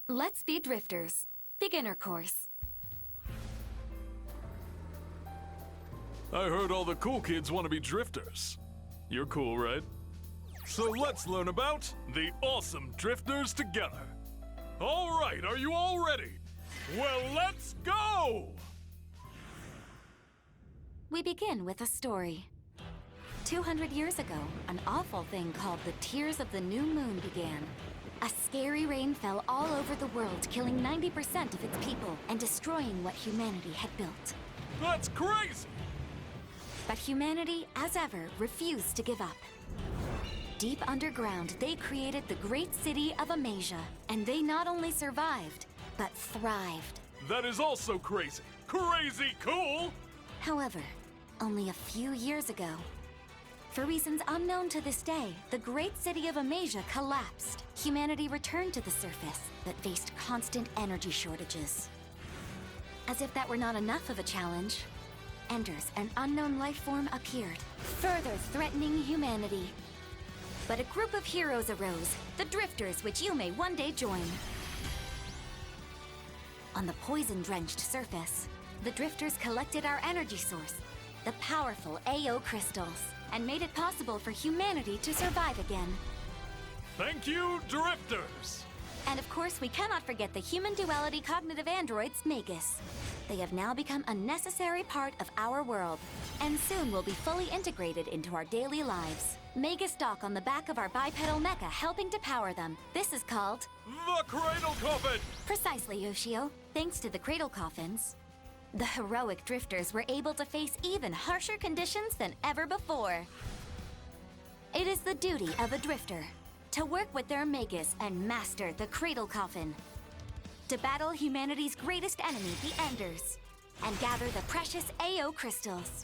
Let's be drifters. Beginner course. I heard all the cool kids want to be drifters. You're cool, right? So let's learn about the awesome drifters together. All right, are you all ready? Well, let's go! We begin with a story. 200 years ago, an awful thing called the Tears of the New Moon began. A scary rain fell all over the world, killing 90% of its people and destroying what humanity had built. That's crazy! But humanity, as ever, refused to give up. Deep underground, they created the great city of Amasia, and they not only survived, but thrived. That is also crazy. Crazy cool! However, only a few years ago, for reasons unknown to this day, the great city of Amasia collapsed. Humanity returned to the surface, but faced constant energy shortages. As if that were not enough of a challenge, Enders, an unknown life form, appeared, further threatening humanity. But a group of heroes arose, the Drifters, which you may one day join. On the poison-drenched surface, the Drifters collected our energy source, the powerful AO crystals, and made it possible for humanity to survive again. Thank you, Drifters! And of course, we cannot forget the human duality cognitive androids, Magus. They have now become a necessary part of our world, and soon will be fully integrated into our daily lives. Magus dock on the back of our bipedal mecha, helping to power them. This is called... the Cradle Coffin! Precisely, Yoshio. Thanks to the cradle coffins, the heroic drifters were able to face even harsher conditions than ever before. It is the duty of a drifter to work with their Magus and master the cradle coffin, to battle humanity's greatest enemy, the Enders, and gather the precious AO crystals.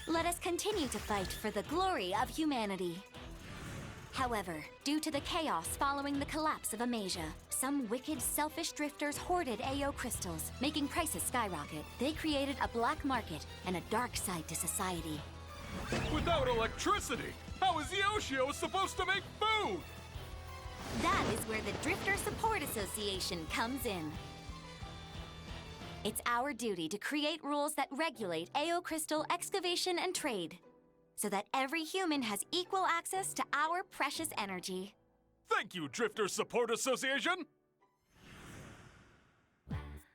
Let us continue to fight for the glory of humanity. However, due to the chaos following the collapse of Amasia, some wicked, selfish drifters hoarded AO crystals, making prices skyrocket. They created a black market and a dark side to society. Without electricity, how is Yoshio supposed to make food? That is where the Drifter Support Association comes in. It's our duty to create rules that regulate AO crystal excavation and trade, so that every human has equal access to our precious energy. Thank you, Drifter Support Association!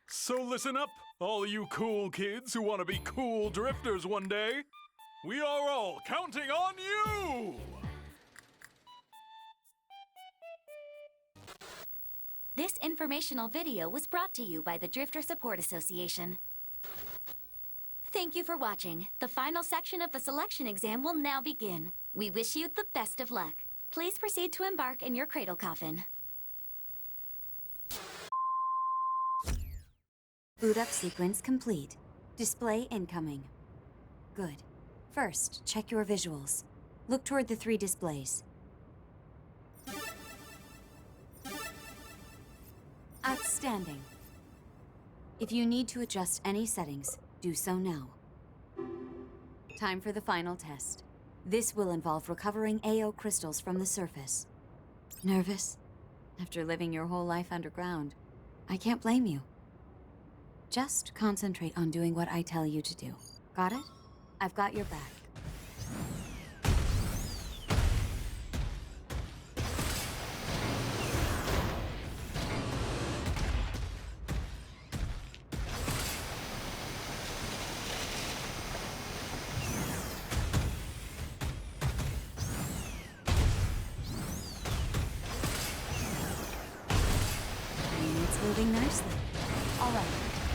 So listen up, all you cool kids who want to be cool drifters one day. We are all counting on you! This informational video was brought to you by the Drifter Support Association. Thank you for watching. The final section of the selection exam will now begin. We wish you the best of luck. Please proceed to embark in your cradle coffin. Boot up sequence complete. Display incoming. Good. First, check your visuals. Look toward the 3 displays. Outstanding. If you need to adjust any settings, do so now. Time for the final test. This will involve recovering AO crystals from the surface. Nervous? After living your whole life underground, I can't blame you. Just concentrate on doing what I tell you to do. Got it? I've got your back. Moving nicely. All right,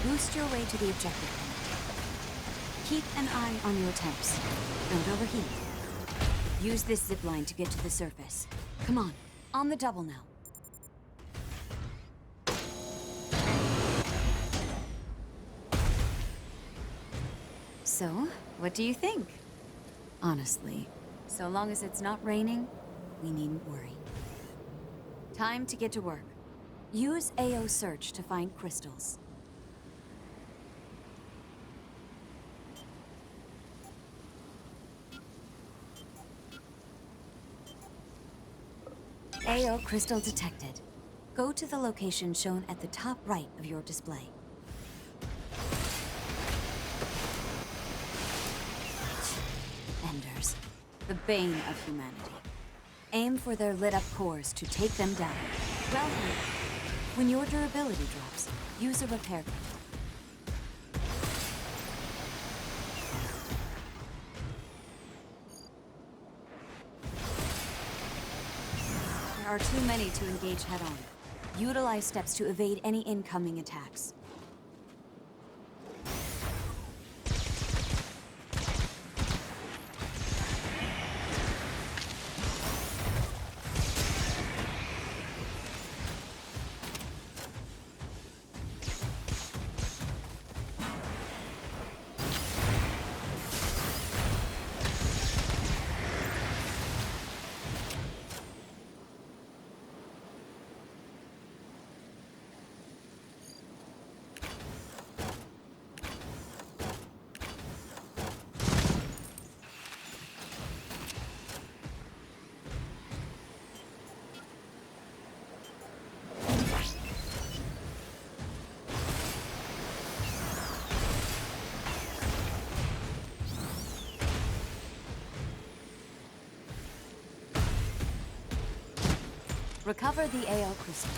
boost your way to the objective point. Keep an eye on your temps. Don't overheat. Use this zipline to get to the surface. Come on the double now. So, what do you think? Honestly, so long as it's not raining, we needn't worry. Time to get to work. Use AO Search to find crystals. AO crystal detected. Go to the location shown at the top right of your display. Enders, the bane of humanity. Aim for their lit-up cores to take them down. Well handled. When your durability drops, use a repair kit. There are too many to engage head-on. Utilize steps to evade any incoming attacks. Recover the AL crystal.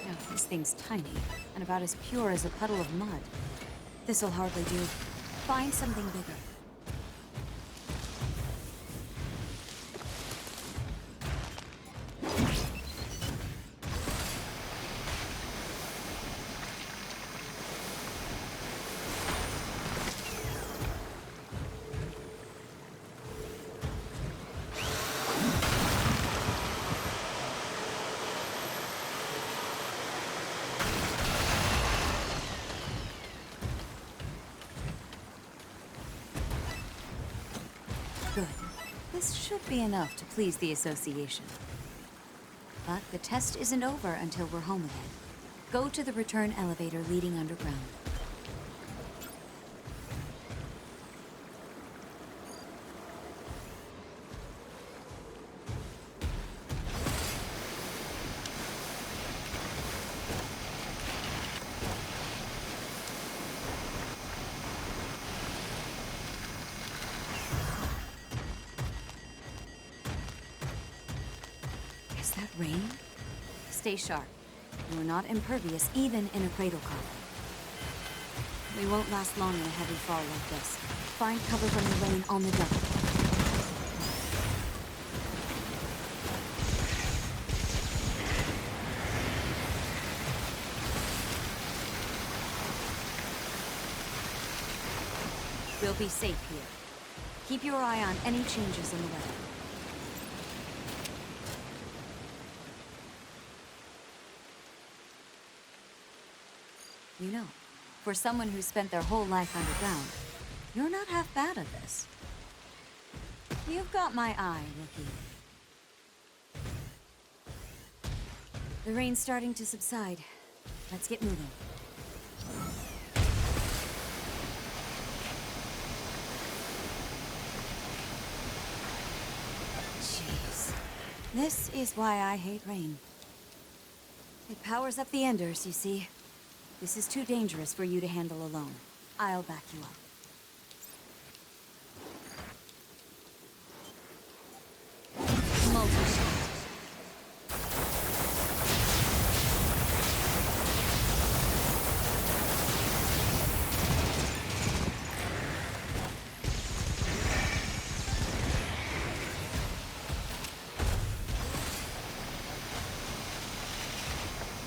Now, this thing's tiny, and about as pure as a puddle of mud. This'll hardly do. Find something bigger. Good. This should be enough to please the association. But the test isn't over until we're home again. Go to the return elevator leading underground. Is that rain? Stay sharp. You're not impervious even in a cradle car. We won't last long in a heavy fall like this. Find cover from the rain on the double. We'll be safe here. Keep your eye on any changes in the weather. You know, for someone who spent their whole life underground, you're not half bad at this. You've got my eye, rookie. The rain's starting to subside. Let's get moving. Jeez. This is why I hate rain. It powers up the Enders, you see. This is too dangerous for you to handle alone. I'll back you up. Multi-shot.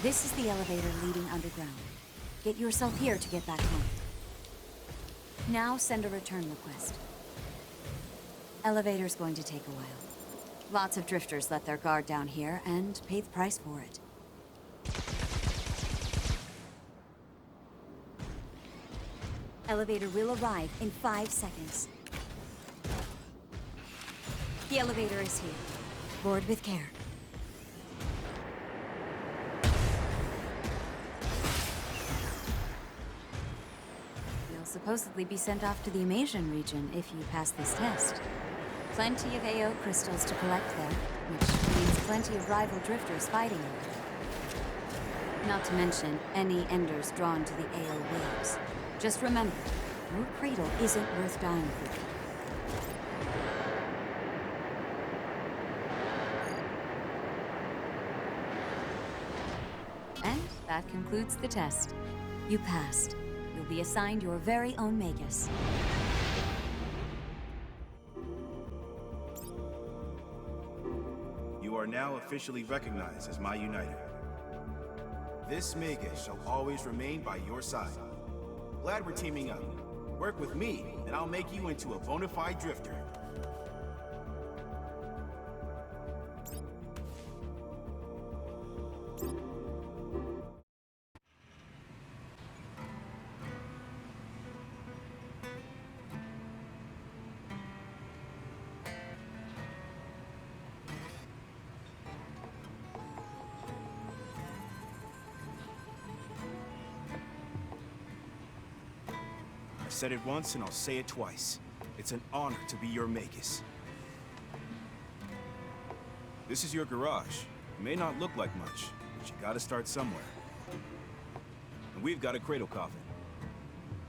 This is the elevator leading underground. Get yourself here to get back home. Now send a return request. Elevator's going to take a while. Lots of drifters let their guard down here and pay the price for it. Elevator will arrive in 5 seconds. The elevator is here. Board with care. supposedly be sent off to the Amasian region if you pass this test. Plenty of AO crystals to collect there, which means plenty of rival drifters fighting over it. Not to mention any enders drawn to the AO waves. Just remember, your cradle isn't worth dying for. And that concludes the test. You passed. You'll be assigned your very own Magus. You are now officially recognized as my uniter. This Magus shall always remain by your side. Glad we're teaming up. Work with me, and I'll make you into a bona fide drifter. I've said it once and I'll say it twice. It's an honor to be your Magus. This is your garage. It may not look like much, but you gotta start somewhere. And we've got a cradle coffin.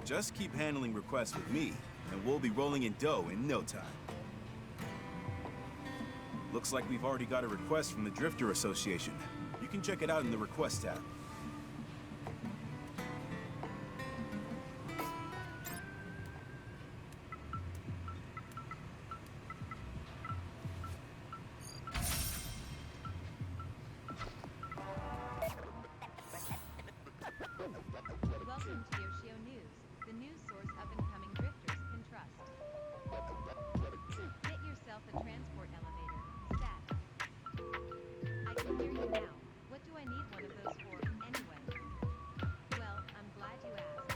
Just keep handling requests with me, and we'll be rolling in dough in no time. Looks like we've already got a request from the Drifter Association. You can check it out in the Request tab. Welcome to Yoshio News, the news source of incoming drifters can trust. Get yourself a transport elevator. Stat. I can hear you now. What do I need one of those for, anyway? Well, I'm glad you asked.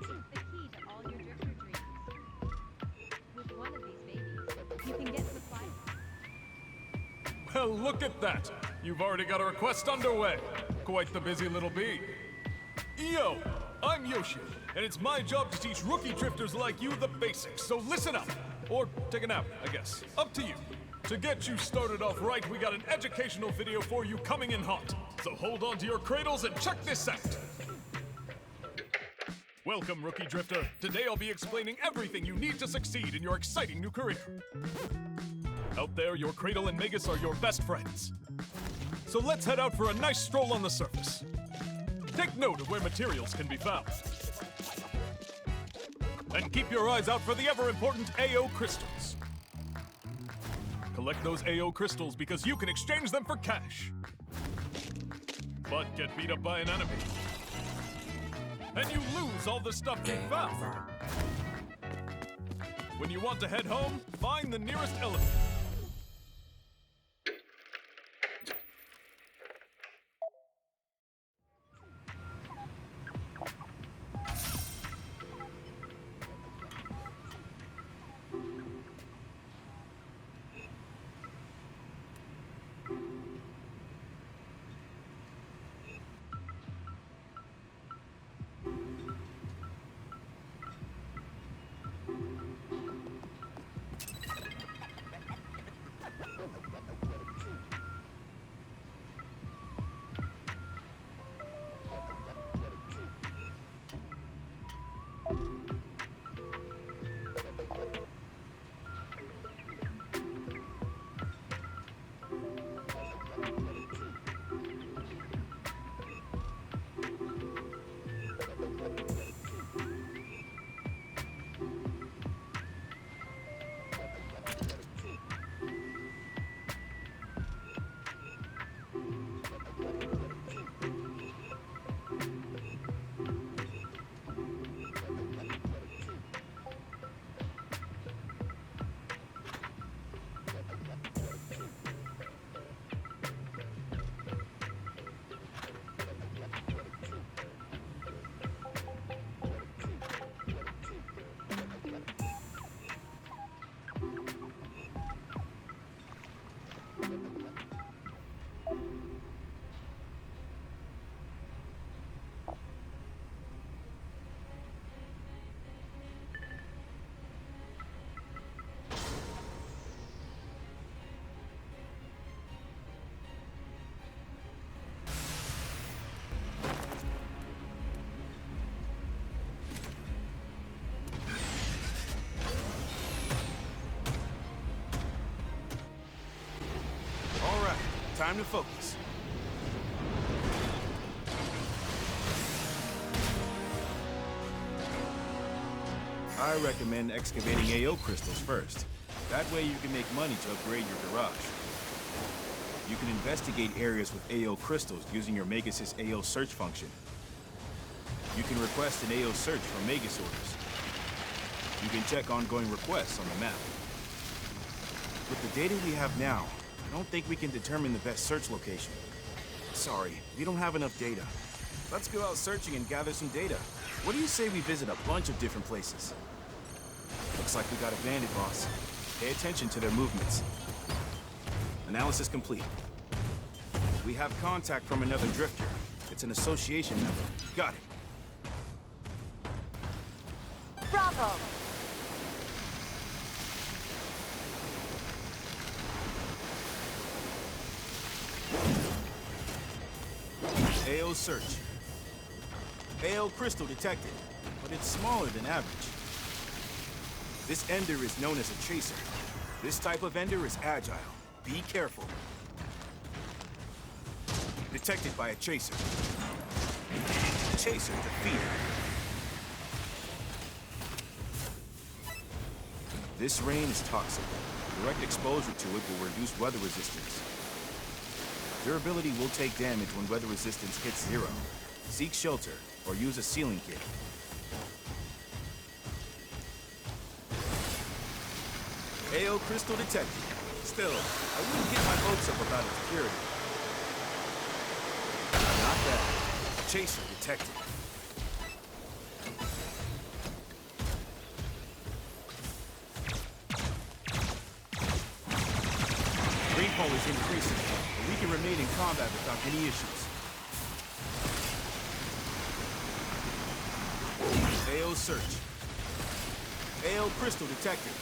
It's the key to all your drifter dreams. With one of these babies, you can get supplies. Well, look at that! You've already got a request underway. Quite the busy little bee. Yo, I'm Yoshi, and it's my job to teach rookie drifters like you the basics, so listen up. Or take a nap, I guess. Up to you. To get you started off right, we got an educational video for you coming in hot. So hold on to your cradles and check this out. Welcome, Rookie Drifter. Today I'll be explaining everything you need to succeed in your exciting new career. Out there, your cradle and Magus are your best friends. So let's head out for a nice stroll on the surface. Take note of where materials can be found. And keep your eyes out for the ever-important AO crystals. Collect those AO crystals because you can exchange them for cash. But get beat up by an enemy. And you lose all the stuff you found. When you want to head home, find the nearest elevator. Time to focus. I recommend excavating AO crystals first. That way you can make money to upgrade your garage. You can investigate areas with AO crystals using your Magus' AO search function. You can request an AO search from Magus orders. You can check ongoing requests on the map. With the data we have now, I don't think we can determine the best search location. Sorry, we don't have enough data. Let's go out searching and gather some data. What do you say we visit a bunch of different places? Looks like we got a bandit, boss. Pay attention to their movements. Analysis complete. We have contact from another drifter. It's an association member. Got it. Bravo! AO search. AO crystal detected, but it's smaller than average. This ender is known as a chaser. This type of ender is agile. Be careful. Detected by a chaser. Chaser defeated. This rain is toxic. Direct exposure to it will reduce weather resistance. Durability will take damage when weather resistance hits 0. Seek shelter, or use a sealing kit. AO crystal detected. Still, I wouldn't get my hopes up about its purity. Not that. Chaser detected. Rainfall is increasing, but we can remain in combat without any issues. AO search. AO crystal detected,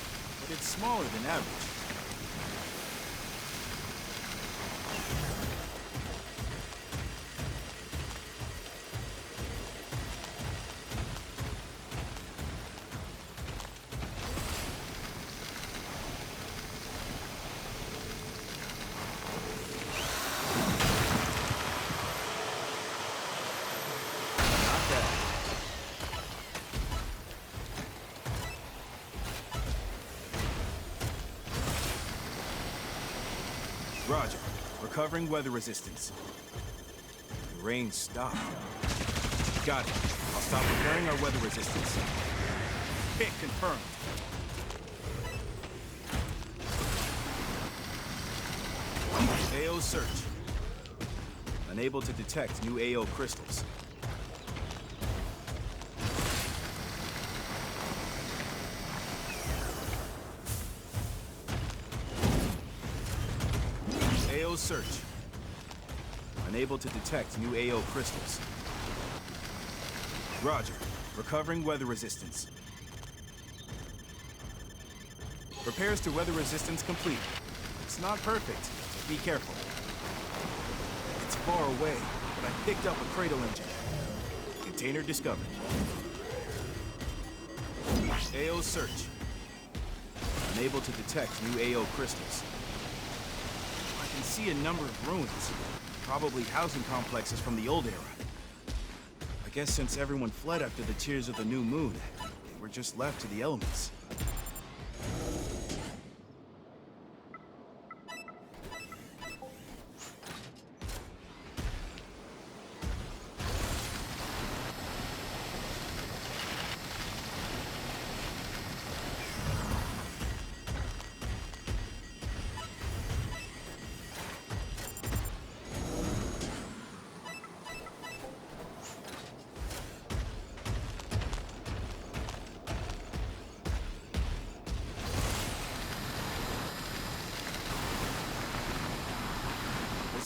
but it's smaller than average. Roger. Recovering weather resistance. The rain stopped. Got it. I'll stop repairing our weather resistance. Hit confirmed. AO search. Unable to detect new AO crystals. AO search. Unable to detect new AO crystals. Roger. Recovering weather resistance. Repairs to weather resistance complete. It's not perfect, so be careful. It's far away, but I picked up a cradle engine. Container discovered. AO search. Unable to detect new AO crystals. I can see a number of ruins. Probably housing complexes from the old era. I guess since everyone fled after the tears of the new moon, they were just left to the elements.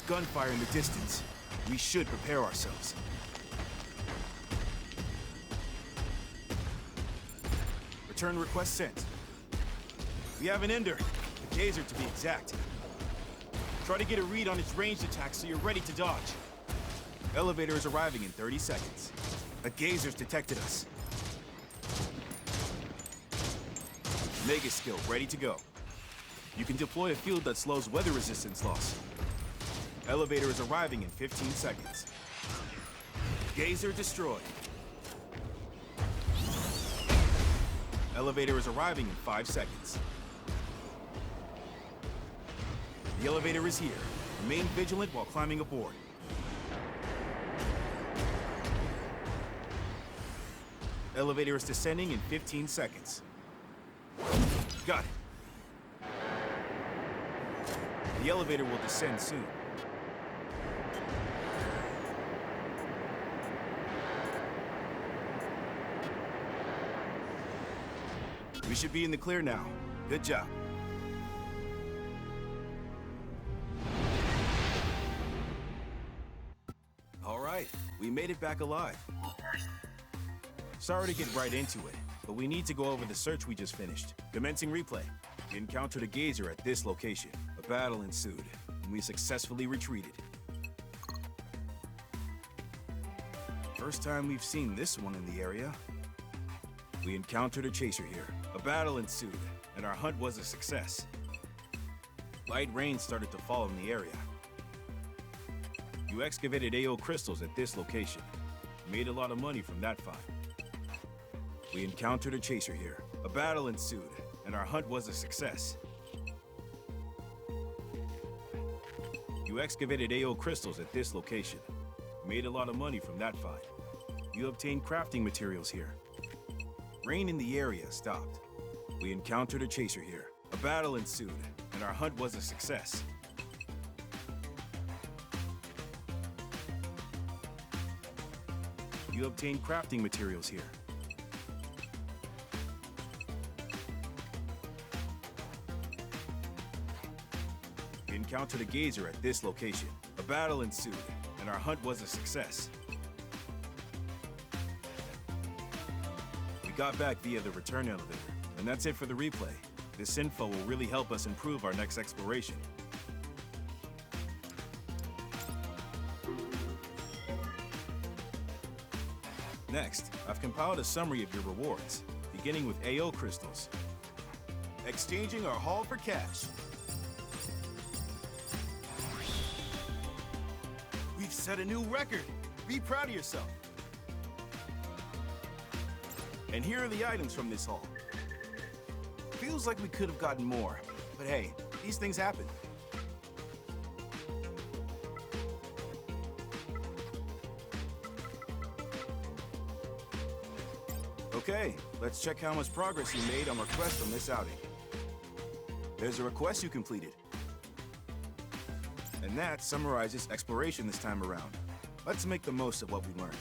Gunfire in the distance. We should prepare ourselves. Return request sent. We have an ender. A gazer to be exact. Try to get a read on its ranged attack so you're ready to dodge. Elevator is arriving in 30 seconds. A gazer's detected us. Magus skill ready to go. You can deploy a field that slows weather resistance loss. Elevator is arriving in 15 seconds. Geyser destroyed. Elevator is arriving in 5 seconds. The elevator is here. Remain vigilant while climbing aboard. Elevator is descending in 15 seconds. Got it. The elevator will descend soon. We should be in the clear now. Good job. All right, we made it back alive. Sorry to get right into it, but we need to go over the search we just finished. Commencing replay. We encountered a geyser at this location. A battle ensued, and we successfully retreated. First time we've seen this one in the area. We encountered a chaser here. A battle ensued, and our hunt was a success. Light rain started to fall in the area. You excavated AO crystals at this location. Made a lot of money from that find. We encountered a chaser here. A battle ensued, and our hunt was a success. You excavated AO crystals at this location. Made a lot of money from that find. You obtained crafting materials here. Rain in the area stopped. We encountered a chaser here. A battle ensued, and our hunt was a success. You obtained crafting materials here. We encountered a geyser at this location. A battle ensued, and our hunt was a success. We got back via the return elevator, and that's it for the replay. This info will really help us improve our next exploration. Next, I've compiled a summary of your rewards, beginning with AO crystals. Exchanging our haul for cash. We've set a new record. Be proud of yourself. And here are the items from this haul. Feels like we could have gotten more, but hey, these things happen. Okay, let's check how much progress you made on requests on this outing. There's a request you completed. And that summarizes exploration this time around. Let's make the most of what we learned.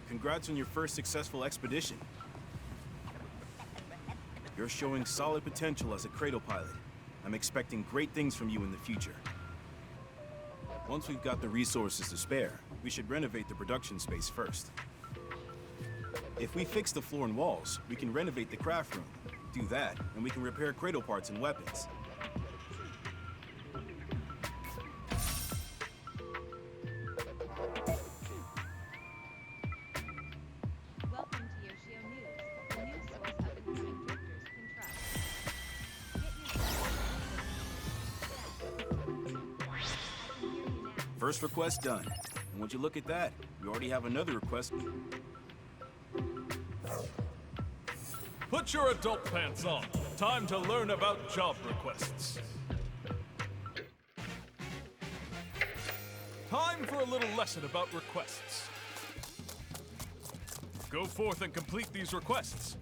Congrats on your first successful expedition. You're showing solid potential as a cradle pilot. I'm expecting great things from you in the future. Once we've got the resources to spare, we should renovate the production space first. If we fix the floor and walls, we can renovate the craft room. Do that, and we can repair cradle parts and weapons. Welcome to Yoshio News, the news source up and coming drifters can trust. Get yourself I can hear you now. First request done. And would you look at that? We already have another request. Put your adult pants on. Time to learn about job requests. Time for a little lesson about requests. Go forth and complete these requests.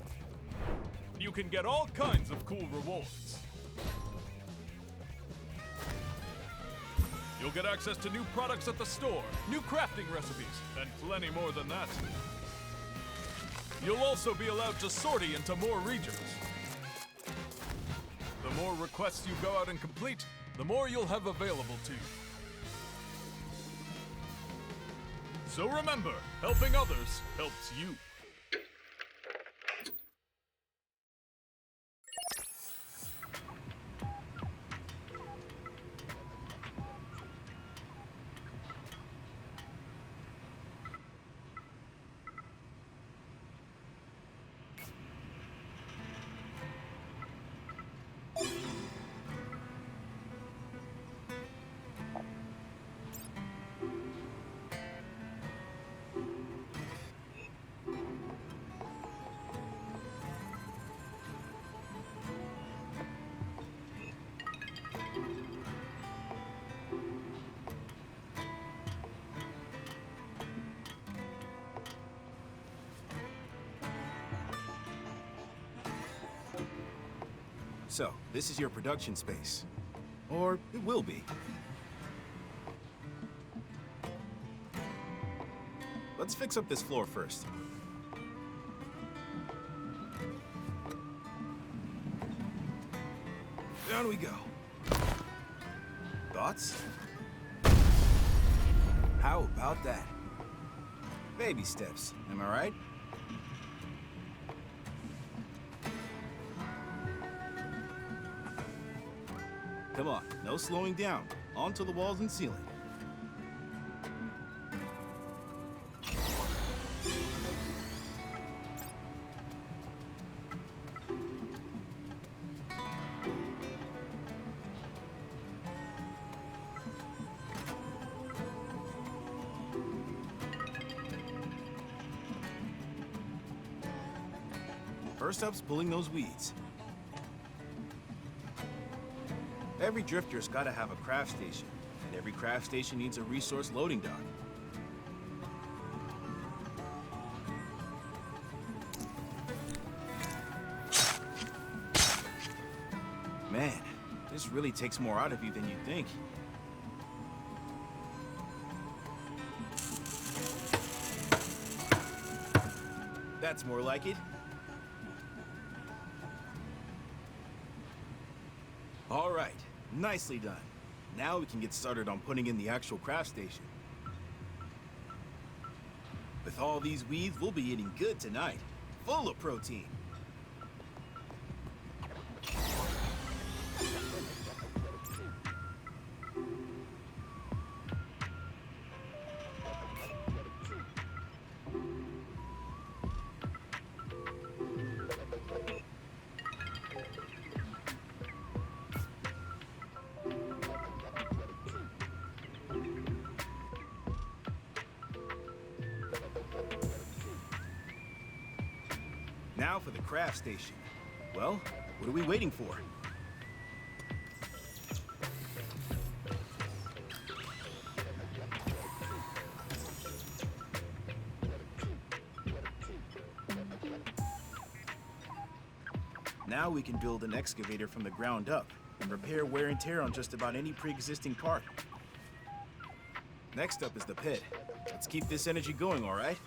You can get all kinds of cool rewards. You'll get access to new products at the store, new crafting recipes, and plenty more than that. You'll also be allowed to sortie into more regions. The more requests you go out and complete, the more you'll have available to you. So remember, helping others helps you. So, this is your production space. Or it will be. Let's fix up this floor first. Down we go. Thoughts? How about that? Baby steps, am I right? Come on, no slowing down. Onto the walls and ceiling. First up's pulling those weeds. Every drifter's gotta have a craft station, and every craft station needs a resource loading dock. Man, this really takes more out of you than you think. That's more like it. All right, nicely done. Now we can get started on putting in the actual craft station. With all these weeds, we'll be eating good tonight. Full of protein. Now for the craft station. Well, what are we waiting for? Now we can build an excavator from the ground up and repair wear and tear on just about any pre-existing part. Next up is the pit. Let's keep this energy going, all right?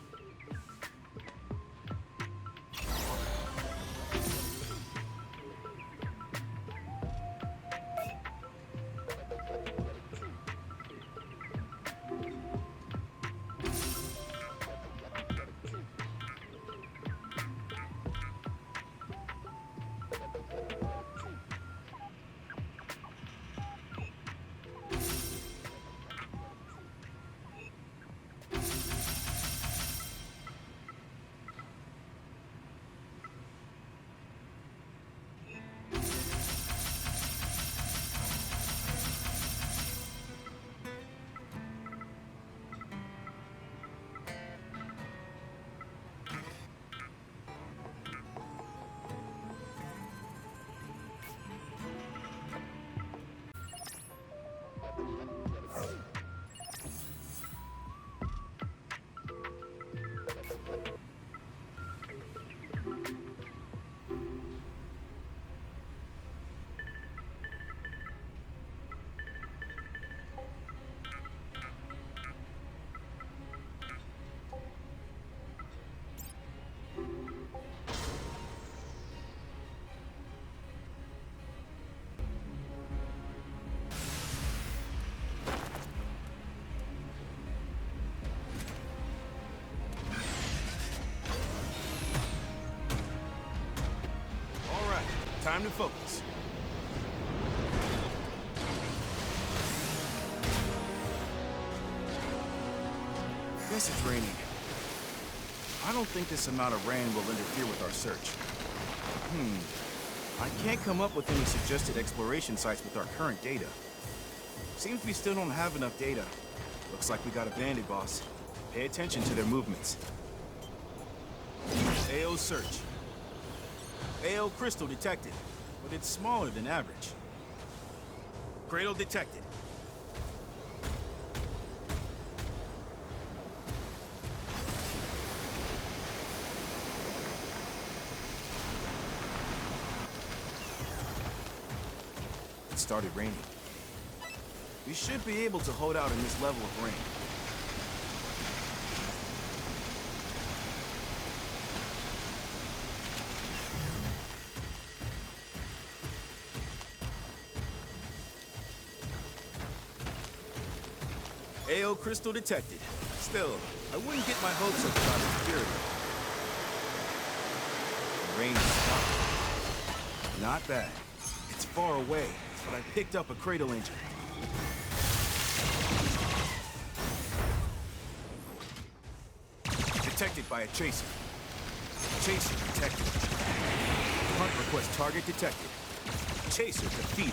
Time to focus. Guess it's raining. I don't think this amount of rain will interfere with our search. I can't come up with any suggested exploration sites with our current data. Seems we still don't have enough data. Looks like we got a bandit, boss. Pay attention to their movements. AO search. AO crystal detected, but it's smaller than average. Cradle detected. started raining. We should be able to hold out in this level of rain. AO crystal detected. Still, I wouldn't get my hopes up about its purity. The rain is stopped. Not bad. It's far away, but I picked up a cradle engine. Detected by a chaser. Chaser detected. Hunt request target detected. Chaser defeated.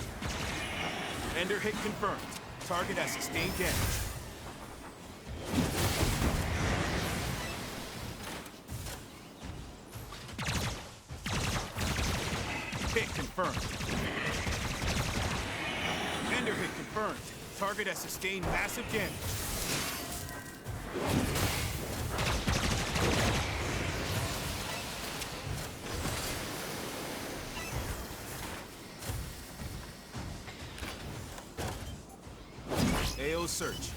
Ender hit confirmed. Target has sustained damage. Hit confirmed. Ender hit confirmed. Target has sustained massive damage. AO search.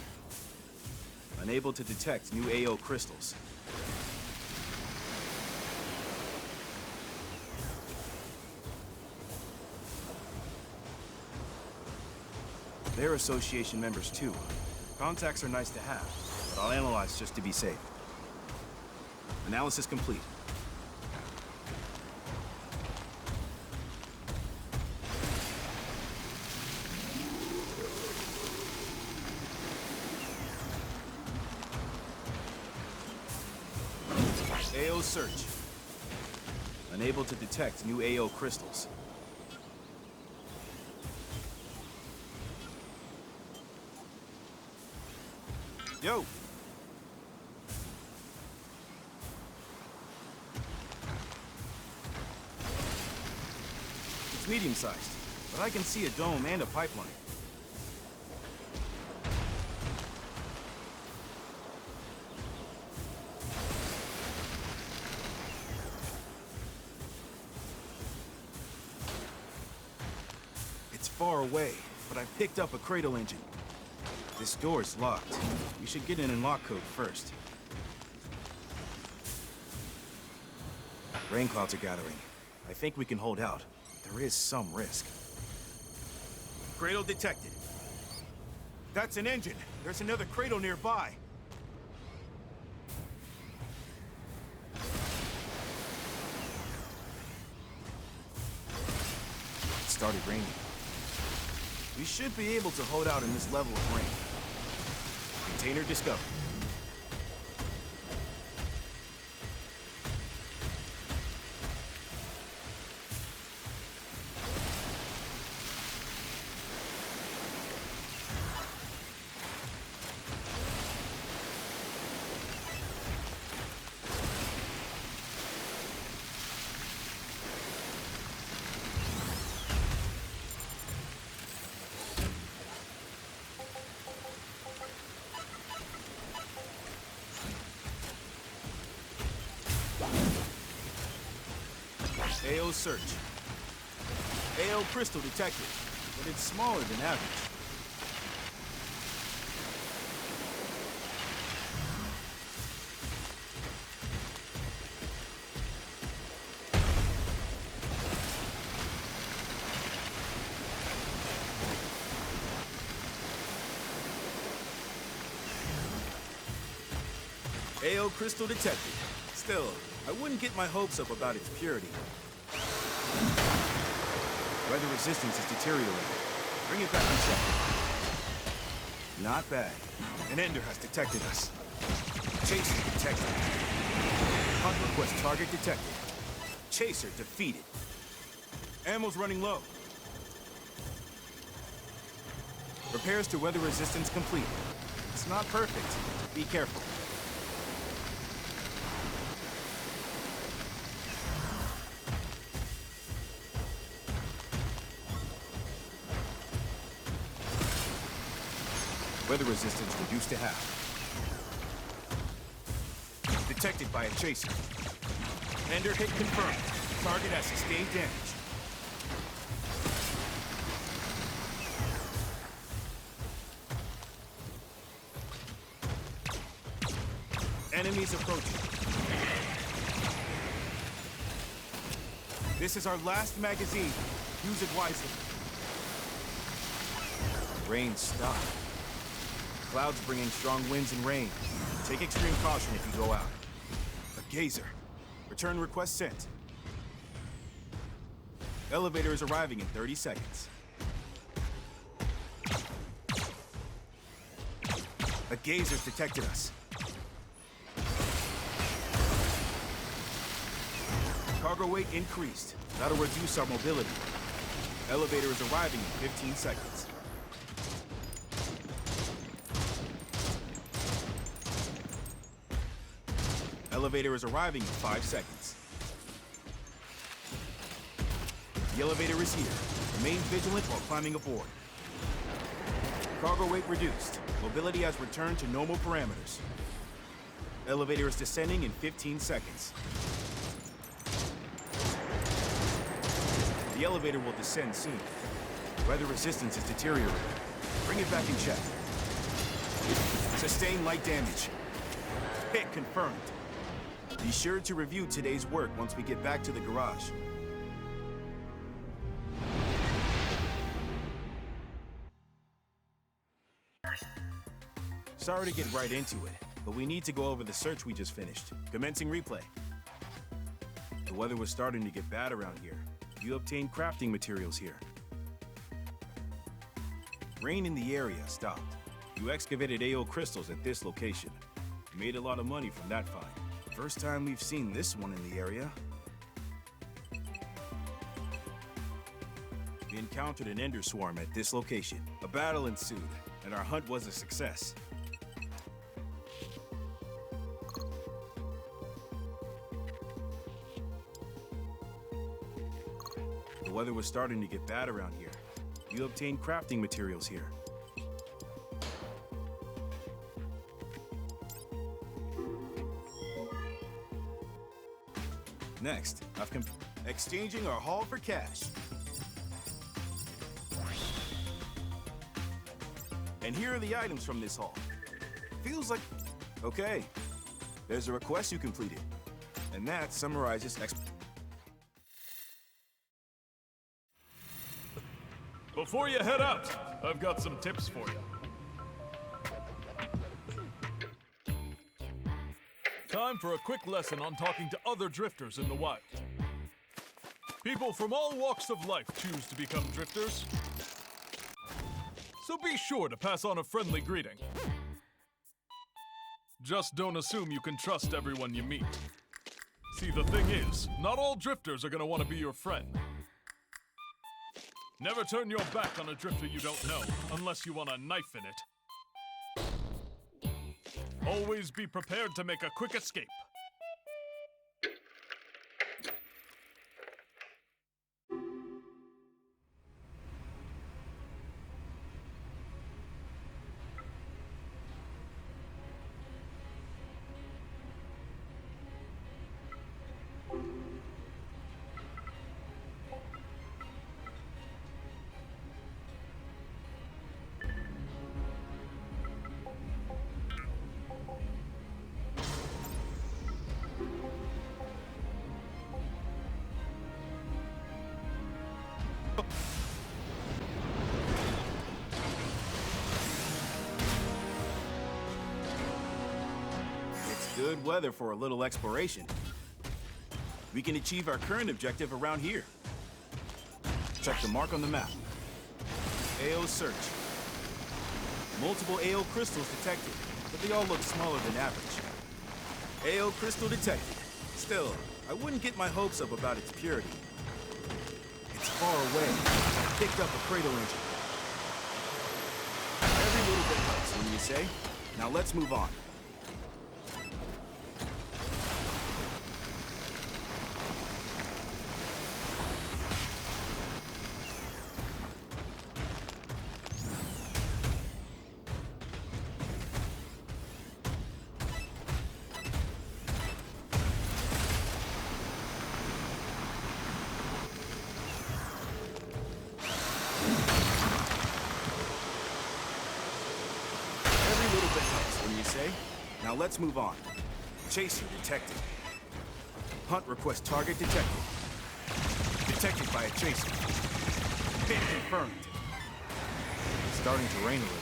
Unable to detect new AO crystals. They're association members too. Contacts are nice to have, but I'll analyze just to be safe. Analysis complete. AO search. Unable to detect new AO crystals. Yo! It's medium-sized, but I can see a dome and a pipeline. It's far away, but I picked up a cradle engine. This door's locked. We should get an unlock code first. Rain clouds are gathering. I think we can hold out. There is some risk. Cradle detected. That's an engine. There's another cradle nearby. It started raining. We should be able to hold out in this level of rain. Container discovered. AO search. AO crystal detected, but it's smaller than average. AO crystal detected. Still, I wouldn't get my hopes up about its purity. Weather resistance is deteriorating. Bring it back and check. Not bad. An Ender has detected us. Chaser detected. Hunt request target detected. Chaser defeated. Ammo's running low. Repairs to weather resistance complete. It's not perfect. Be careful. Weather resistance reduced to half. Detected by a chaser. Ender hit confirmed. Target has sustained damage. Enemies approaching. This is our last magazine. Use it wisely. Rain stopped. Clouds bringing strong winds and rain. Take extreme caution if you go out. A gazer. Return request sent. Elevator is arriving in 30 seconds. A gazer's detected us. Cargo weight increased. That'll reduce our mobility. Elevator is arriving in 15 seconds. Elevator is arriving in 5 seconds. The elevator is here. Remain vigilant while climbing aboard. Cargo weight reduced. Mobility has returned to normal parameters. Elevator is descending in 15 seconds. The elevator will descend soon. Weather resistance is deteriorating. Bring it back in check. Sustain light damage. Hit confirmed. Be sure to review today's work once we get back to the garage. Sorry to get right into it, but we need to go over the search we just finished. Commencing replay. The weather was starting to get bad around here. You obtained crafting materials here. Rain in the area stopped. You excavated AO crystals at this location. You made a lot of money from that find. First time we've seen this one in the area. We encountered an ender swarm at this location. A battle ensued, and our hunt was a success. The weather was starting to get bad around here. You obtained crafting materials here. Next, exchanging our haul for cash. And here are the items from this haul. Feels like... Okay. There's a request you completed. And that summarizes... Before you head out, I've got some tips for you. Time for a quick lesson on talking to other drifters in the wild. People from all walks of life choose to become drifters. So be sure to pass on a friendly greeting. Just don't assume you can trust everyone you meet. See, the thing is, not all drifters are gonna want to be your friend. Never turn your back on a drifter you don't know, unless you want a knife in it. Always be prepared to make a quick escape. Good weather for a little exploration. We can achieve our current objective around here. Check the mark on the map. AO search. Multiple AO crystals detected, but they all look smaller than average. AO crystal detected. Still, I wouldn't get my hopes up about its purity. It's far away. I picked up a cradle engine. Every little bit helps, wouldn't you say? Now let's move on. Now let's move on. Chaser detected. Hunt request target detected. Detected by a chaser. Hit confirmed. Starting to rain a little.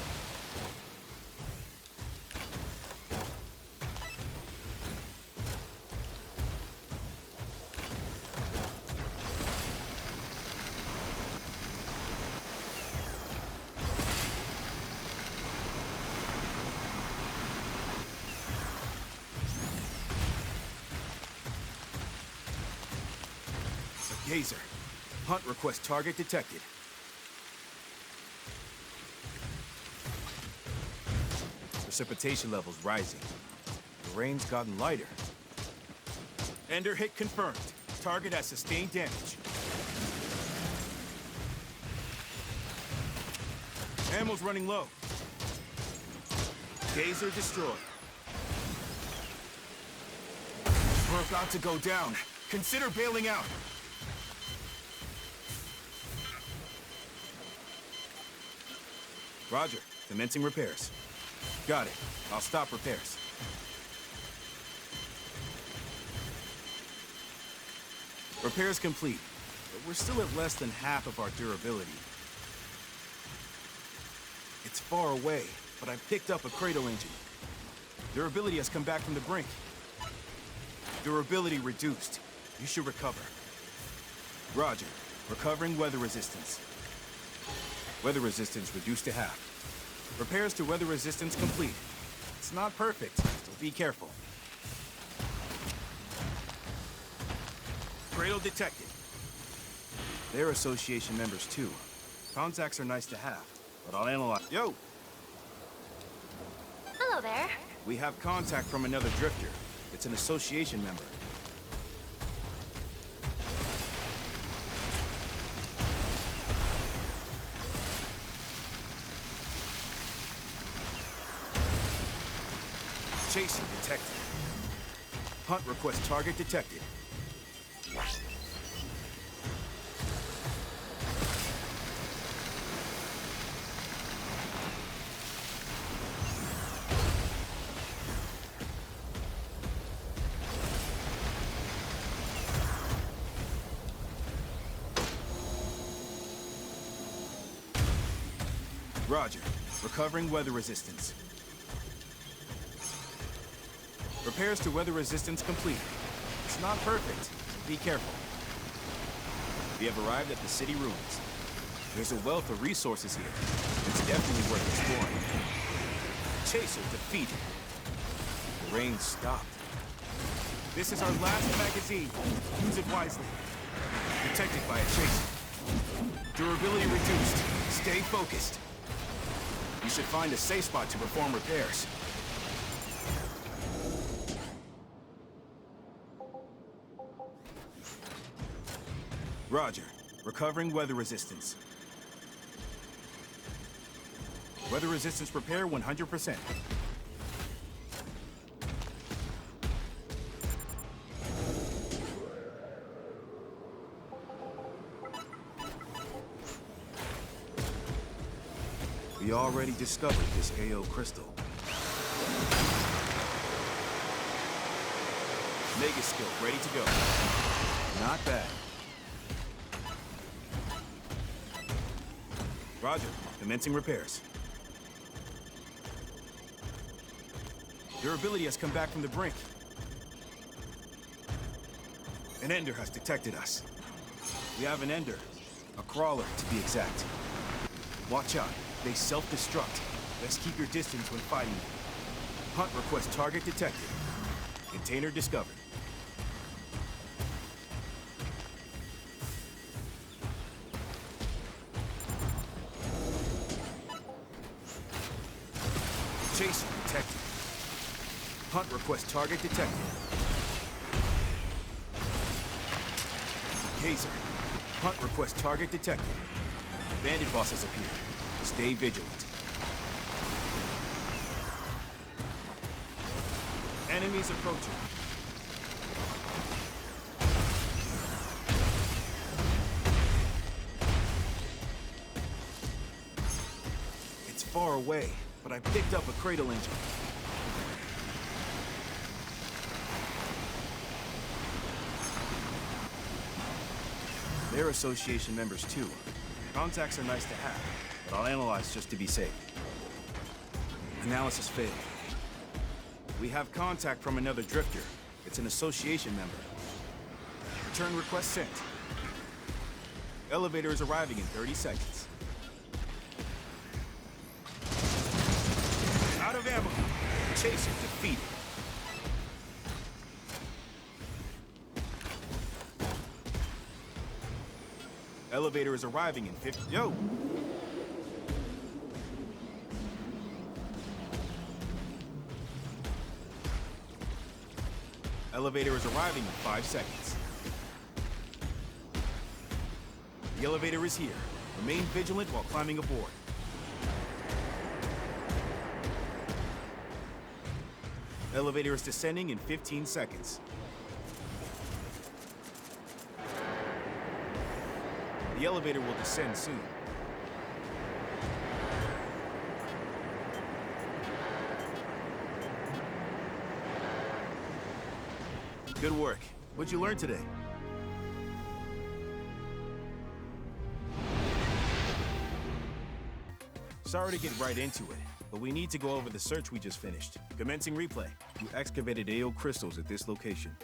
Gazer. Hunt request target detected. Precipitation levels rising. The rain's gotten lighter. Ender hit confirmed. Target has sustained damage. Ammo's running low. Gazer destroyed. We're about to go down. Consider bailing out. Roger. Commencing repairs. Got it. I'll stop repairs. Repairs complete, but we're still at less than half of our durability. It's far away, but I picked up a cradle engine. Durability has come back from the brink. Durability reduced. You should recover. Roger. Recovering weather resistance. Weather resistance reduced to half. Repairs to weather resistance complete. It's not perfect, so be careful. Cradle detected. They're association members too. Contacts are nice to have, but I'll analyze. Yo! Hello there. We have contact from another drifter. It's an association member. Chaser detected. Hunt request target detected. Roger. Recovering weather resistance. Repairs to weather resistance complete. It's not perfect, so be careful. We have arrived at the city ruins. There's a wealth of resources here. It's definitely worth exploring. Chaser defeated. The rain stopped. This is our last magazine. Use it wisely. Detected by a chaser. Durability reduced. Stay focused. You should find a safe spot to perform repairs. Roger. Recovering weather resistance. Weather resistance repair 100%. We already discovered this AO crystal. Magus skill ready to go. Not bad. Roger. Commencing repairs. Durability has come back from the brink. An Ender has detected us. We have an Ender. A crawler, to be exact. Watch out. They self-destruct. Best keep your distance when fighting them. Hunt request target detected. Container discovered. Chaser detected. Hunt request target detected. Gazer. Hunt request target detected. Bandit boss has appeared. Stay vigilant. Enemies approaching. It's far away, but I picked up a cradle engine. They're association members too. Contacts are nice to have, but I'll analyze just to be safe. Analysis failed. We have contact from another drifter. It's an association member. Return request sent. Elevator is arriving in 30 seconds. Out of ammo. Chaser defeated. Elevator is arriving in 50. Yo! Elevator is arriving in 5 seconds. The elevator is here. Remain vigilant while climbing aboard. Elevator is descending in 15 seconds. The elevator will descend soon. Good work. What'd you learn today? Sorry to get right into it, but we need to go over the search we just finished. Commencing replay. You excavated AO crystals at this location.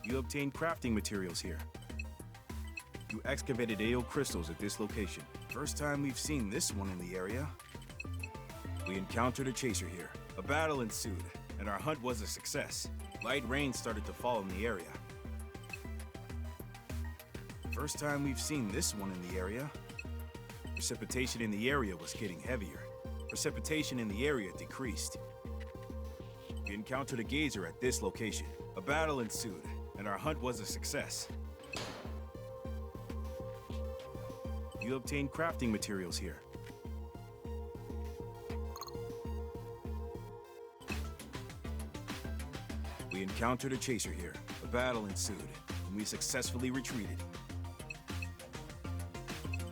You obtained crafting materials here. You excavated AO crystals at this location. First time we've seen this one in the area. We encountered a chaser here. A battle ensued, and our hunt was a success. Light rain started to fall in the area. First time we've seen this one in the area. Precipitation in the area was getting heavier. Precipitation in the area decreased. We encountered a gazer at this location. A battle ensued, and our hunt was a success. You obtained crafting materials here. We encountered a chaser here. A battle ensued, and we successfully retreated.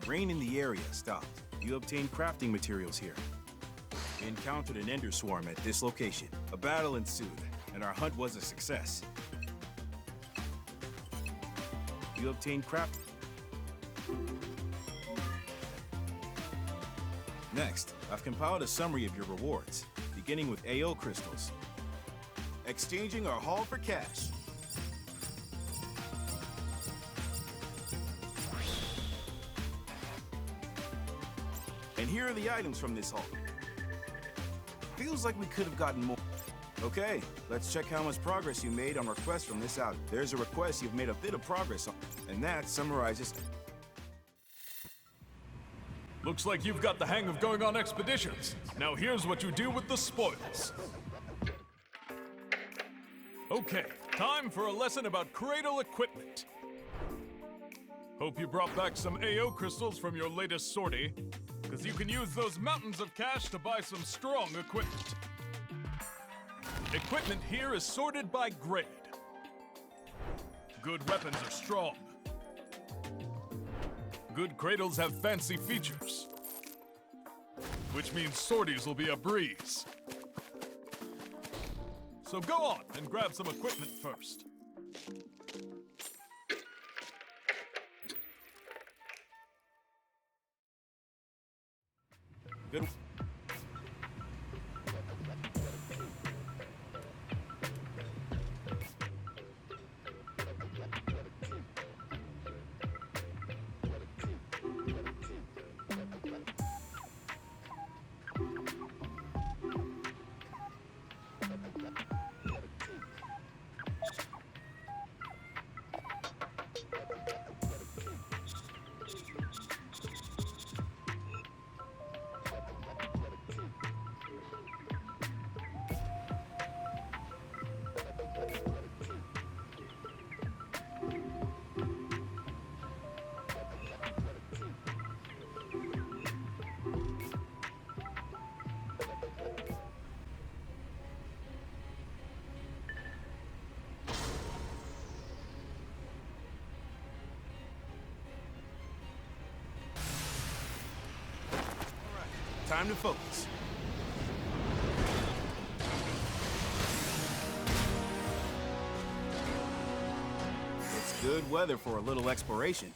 Rain in the area stopped. You obtained crafting materials here. We encountered an ender swarm at this location. A battle ensued, and our hunt was a success. You obtained craft. Next, I've compiled a summary of your rewards, beginning with AO crystals. Exchanging our haul for cash. And here are the items from this haul. Feels like we could have gotten more. Okay, let's check how much progress you made on requests from this outing. There's a request you've made a bit of progress on, and that summarizes. Looks like you've got the hang of going on expeditions. Now here's what you do with the spoils. Okay, time for a lesson about cradle equipment. Hope you brought back some AO crystals from your latest sortie, because you can use those mountains of cash to buy some strong equipment. Equipment here is sorted by grade. Good weapons are strong. Good cradles have fancy features, which means sorties will be a breeze. So go on and grab some equipment first. Good. Time to focus. It's good. Good weather for a little exploration.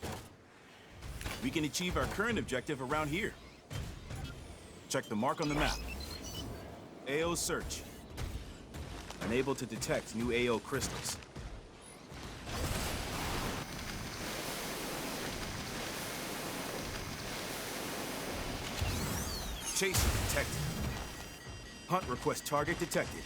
We can achieve our current objective around here. Check the mark on the map. AO search. Unable to detect new AO crystals. Chaser detected. Hunt request target detected.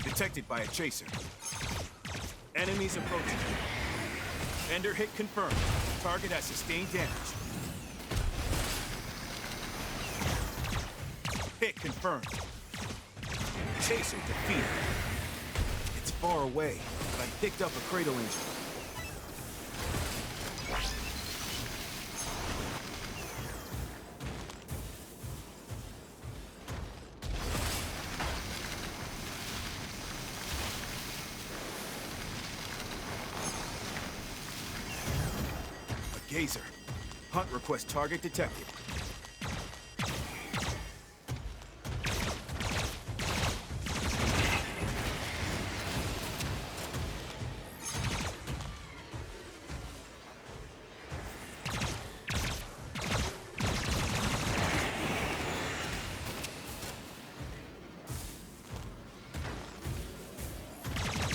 Detected by a chaser. Enemies approaching. Ender hit confirmed. Target has sustained damage. Hit confirmed. Chaser defeated. It's far away, but I picked up a cradle engine. Gazer. Hunt request target detected.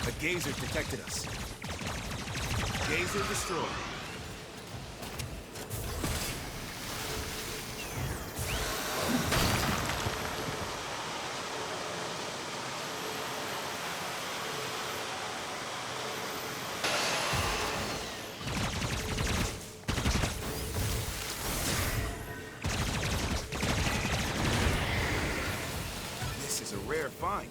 A gazer detected us. Gazer destroyed. This is a rare find.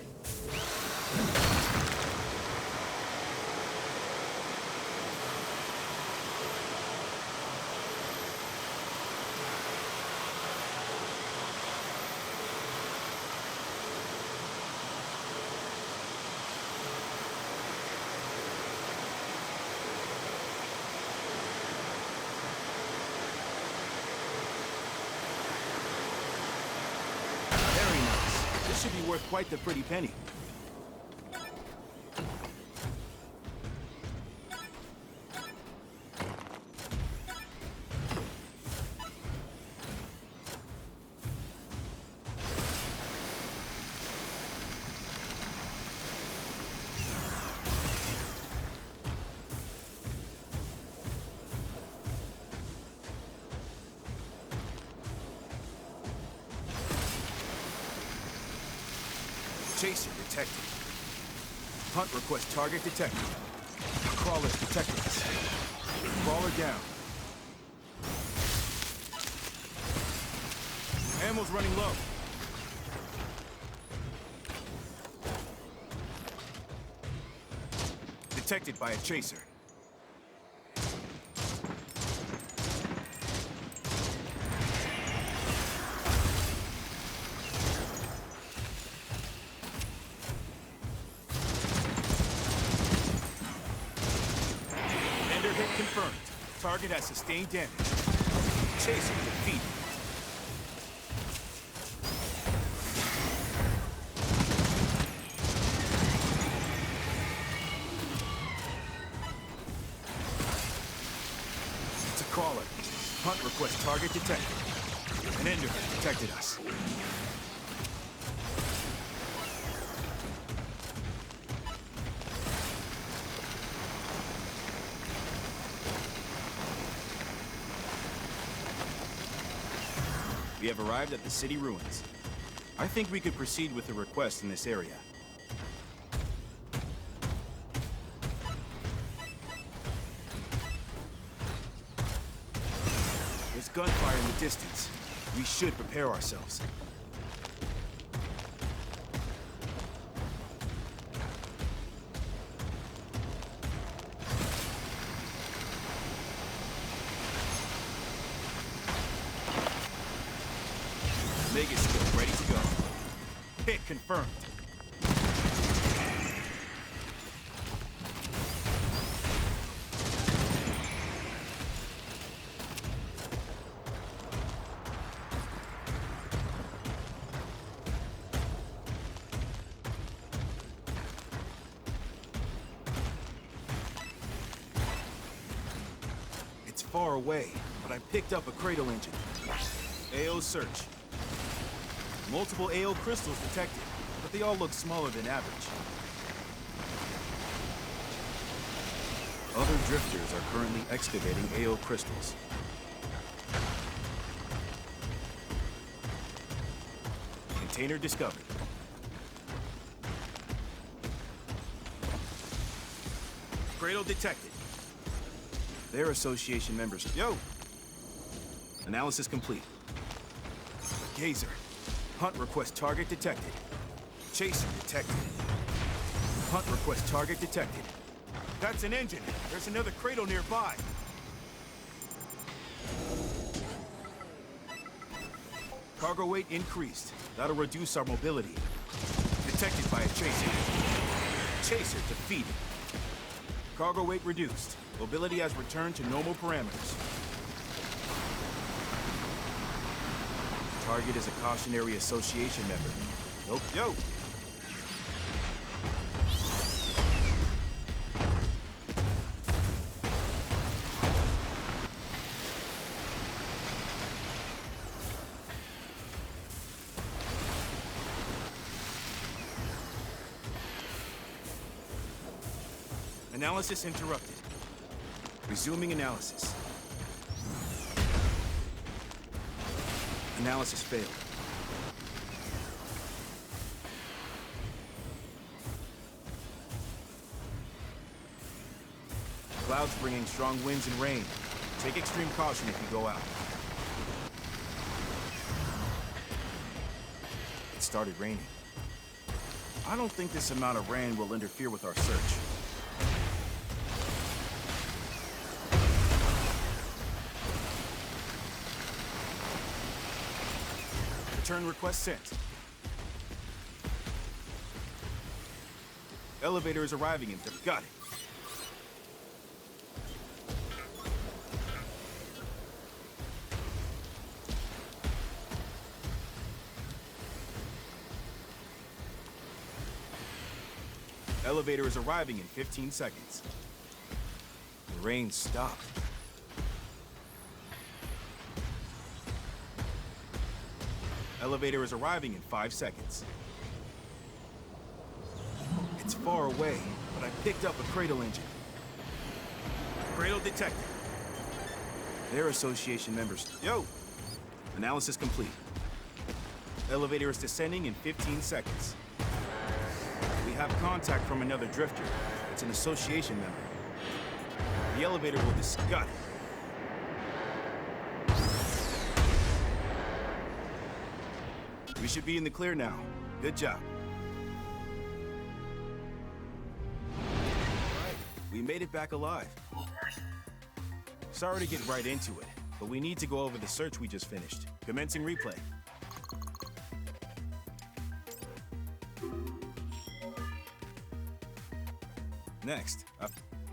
Very nice. This should be worth quite the pretty penny. Chaser detected. Hunt request target detected. Crawler's detected us. Crawler down. Ammo's running low. Detected by a chaser. Ender hit confirmed. Target has sustained damage. Chaser defeated. It's a crawler. Hunt request target detected. An Ender hit detected us. We have arrived at the city ruins. I think we could proceed with the request in this area. There's gunfire in the distance. We should prepare ourselves. Magus skill ready to go. Hit confirmed. far away, but I picked up a cradle engine. AO search. Multiple AO crystals detected, but they all look smaller than average. Other drifters are currently excavating AO crystals. Container discovered. Cradle detected. They're association members. Yo! Analysis complete. Gazer. Hunt request target detected. Chaser detected. Hunt request target detected. That's an engine. There's another cradle nearby. Cargo weight increased. That'll reduce our mobility. Detected by a chaser. Chaser defeated. Cargo weight reduced. Mobility has returned to normal parameters. Target is a cautionary association member. Nope. Yo! Analysis interrupted. Resuming analysis. Analysis failed. Clouds bringing strong winds and rain. Take extreme caution if you go out. It started raining. I don't think this amount of rain will interfere with our search. Return request sent. Elevator is arriving in. Got it. Elevator is arriving in 15 seconds. The rain stopped. Elevator is arriving in 5 seconds. It's far away, but I picked up a cradle engine. Cradle detected. They're association members. Yo! Analysis complete. Elevator is descending in 15 seconds. We have contact from another drifter. It's an association member. The elevator will discuss it. We should be in the clear now. Good job. Alright, we made it back alive. Sorry to get right into it, but we need to go over the search we just finished. Commencing replay. Next,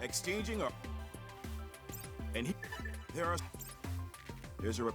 exchanging our... And here, there's a...